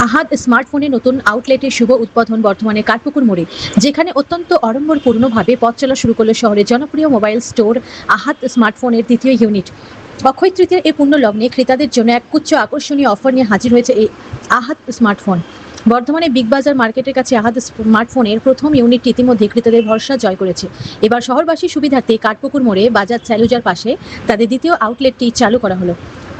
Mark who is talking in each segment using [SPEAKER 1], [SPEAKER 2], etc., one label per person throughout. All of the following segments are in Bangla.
[SPEAKER 1] আহাদ স্মার্টফোনের নতুন আউটলেটের শুভ উদ্বোধন বর্ধমানে কাঠপুকুর মোড়ে, যেখানে অত্যন্ত অড়ম্বরপূর্ণভাবে পথ চলা শুরু করলো শহরের জনপ্রিয় মোবাইল স্টোর আহাদ স্মার্টফোনের দ্বিতীয় ইউনিট। অক্ষয় তৃতীয়ার এই পুণ্য লগ্নে ক্রেতাদের জন্য এক উচ্চ আকর্ষণীয় অফার নিয়ে হাজির হয়েছে এই আহাদ স্মার্টফোন। বর্ধমানে বিগ বাজার মার্কেটের কাছে আহাদ স্মার্টফোনের প্রথম ইউনিটটি ইতিমধ্যে ক্রেতাদের ভরসা জয় করেছে। এবার শহরবাসীর সুবিধার্থে কাঠপুকুর মোড়ে বাজার স্যালুজার পাশে তাদের দ্বিতীয় আউটলেটটি চালু করা হলো।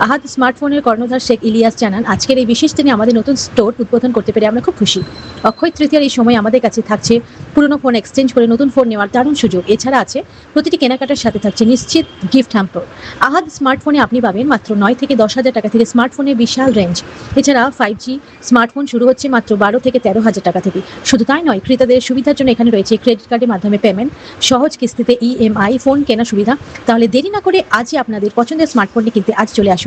[SPEAKER 1] আহাদ স্মার্টফোনের কর্ণধার শেখ ইলিয়াস জানান, আজকের এই বিশেষ দিনে আমাদের নতুন স্টোর উদ্বোধন করতে পেরে আমরা খুব খুশি। অক্ষয় তৃতীয়ার এই সময় আমাদের কাছে থাকছে পুরনো ফোন এক্সচেঞ্জ করে নতুন ফোন নেওয়ার দারুণ সুযোগ। এছাড়া আছে প্রতিটি কেনাকাটার সাথে থাকছে নিশ্চিত গিফট হ্যাম্পার। আহাদ স্মার্টফোনে আপনি পাবেন মাত্র 9 থেকে 10,000 টাকা থেকে স্মার্টফোনের বিশাল রেঞ্জ। এছাড়া 5G স্মার্টফোন শুরু হচ্ছে মাত্র 12 থেকে 13,000 টাকা থেকে। শুধু তাই নয়, ক্রেতাদের সুবিধার জন্য এখানে রয়েছে ক্রেডিট কার্ডের মাধ্যমে পেমেন্ট, সহজ কিস্তিতে EMI ফোন কেনার সুবিধা। তাহলে দেরি না করে আজই আপনাদের পছন্দের স্মার্টফোনটি কিনতে আজ চলে আসুন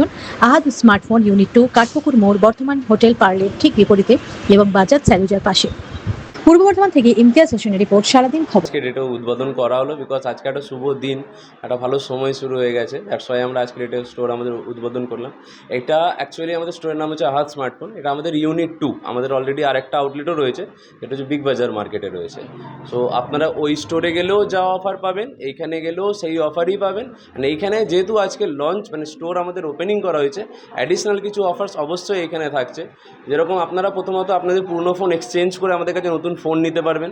[SPEAKER 1] আহাদ স্মার্টফোন ইউনিট 2, কাঠপুকুর মোড়, বর্ধমান হোটেল পার্লের ঠিক বিপরীতে এবং বাজার স্যালুজার পাশে। পূর্ব বর্ধমান থেকে ইমতিয়াজ হোসেনের রিপোর্ট, সারাদিন খবর।
[SPEAKER 2] আজকে ডেটেও উদ্বোধন করা হলো বিকজ আজকে একটা শুভ দিন, একটা ভালো সময় শুরু হয়ে গেছে। দ্যাটস ওয়াই আমরা আজকে ডেটে স্টোর আমাদের উদ্বোধন করলাম। এটা অ্যাকচুয়ালি আমাদের স্টোরের নাম হচ্ছে আহাদ স্মার্টফোন। এটা আমাদের ইউনিট 2। আমাদের অলরেডি আরেকটা আউটলেটও রয়েছে, যেটা হচ্ছে বিগ বাজার মার্কেটে রয়েছে। সো আপনারা ওই স্টোরে গেলেও যা অফার পাবেন, এইখানে গেলেও সেই অফারই পাবেন। মানে এইখানে যেহেতু আজকে লঞ্চ, মানে স্টোর আমাদের ওপেনিং করা হয়েছে, অ্যাডিশনাল কিছু অফার্স অবশ্যই এখানে থাকছে। যেরকম আপনারা প্রথমত আপনাদের পুরনো ফোন এক্সচেঞ্জ করে আমাদের কাছে নতুন ফোন নিতে পারবেন।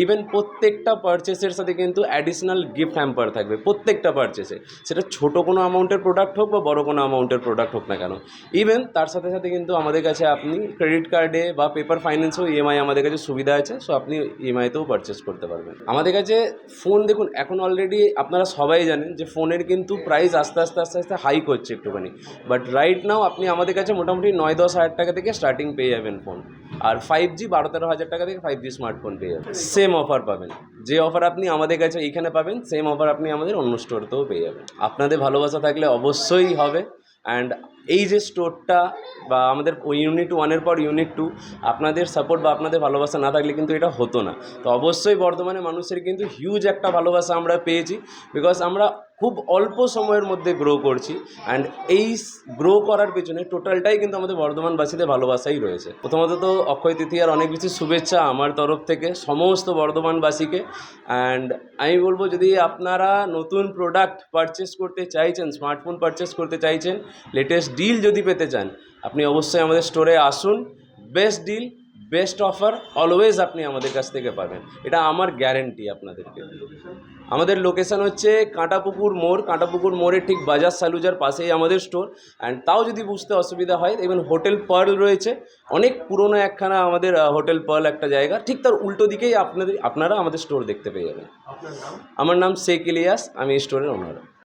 [SPEAKER 2] ইভেন প্রত্যেকটা পারচেসের সাথে কিন্তু অ্যাডিশনাল গিফট হ্যাম্পার থাকবে প্রত্যেকটা পারচেসে, সেটা ছোটো কোনো অ্যামাউন্টের প্রোডাক্ট হোক বা বড় কোনো অ্যামাউন্টের প্রোডাক্ট হোক না কেন। ইভেন তার সাথে সাথে কিন্তু আমাদের কাছে আপনি ক্রেডিট কার্ডে বা পেপার ফাইন্যান্সেও EMI আমাদের কাছে সুবিধা আছে। সো আপনি EMIতেও পারচেস করতে পারবেন আমাদের কাছে। ফোন দেখুন, এখন অলরেডি আপনারা সবাই জানেন যে ফোনের কিন্তু প্রাইস আস্তে আস্তে হাইক হচ্ছে একটুখানি। বাট রাইট নাও আপনি আমাদের কাছে মোটামুটি 9-10 হাজার টাকা থেকে স্টার্টিং পেয়ে যাবেন ফোন। আর 5G 12-13 হাজার টাকা থেকে 5G স্মার্টফোন পেয়ে যাবেন। সেম অফার পাবেন, যে অফার আপনি আমাদের কাছে এইখানে পাবেন, সেম অফার আপনি আমাদের অন্য স্টোরতেও পেয়ে যাবেন। আপনাদের ভালোবাসা থাকলে অবশ্যই হবে। অ্যান্ড এই যে স্টোরটা বা আমাদের ইউনিট 1-এর পর ইউনিট 2, আপনাদের সাপোর্ট বা আপনাদের ভালোবাসা না থাকলে কিন্তু এটা হতো না। তো অবশ্যই বর্ধমানের মানুষের কিন্তু হিউজ একটা ভালোবাসা আমরা পেয়েছি, বিকজ আমরা খুব অল্প সময়ের মধ্যে গ্রো করছি। অ্যান্ড এই গ্রো করার পেছনে টোটালটাই কিন্তু আমাদের বর্ধমানবাসীদের ভালোবাসাই রয়েছে। প্রথমত তো অক্ষয় তৃতীয়ার অনেক বেশি শুভেচ্ছা আমার তরফ থেকে সমস্ত বর্ধমানবাসীকে। অ্যান্ড আমি বলবো, যদি আপনারা নতুন প্রোডাক্ট পারচেস করতে চাইছেন, স্মার্টফোন পারচেস করতে চাইছেন, লেটেস্ট ডিল যদি পেতে চান, আপনি অবশ্যই আমাদের স্টোরে আসুন। Best deal, best offer always আপনি আমাদের কাছ থেকে পাবেন, এটা আমার গ্যারেন্টি আপনাদেরকে। আমাদের লোকেশান হচ্ছে কাঁটাপুকুর মোড়। কাঁটাপুকুর মোড়ের ঠিক বাজার স্যালুজার পাশেই আমাদের স্টোর। অ্যান্ড তাও যদি বুঝতে অসুবিধা হয়, দেখবেন হোটেল পার্ল রয়েছে, অনেক পুরনো একখানা আমাদের হোটেল পার্ল একটা জায়গা, ঠিক তার উল্টো দিকেই আপনারা আমাদের স্টোর দেখতে পেয়ে যাবেন। আমার নাম শেখ ইলিয়াস, আমি স্টোরের ওনার।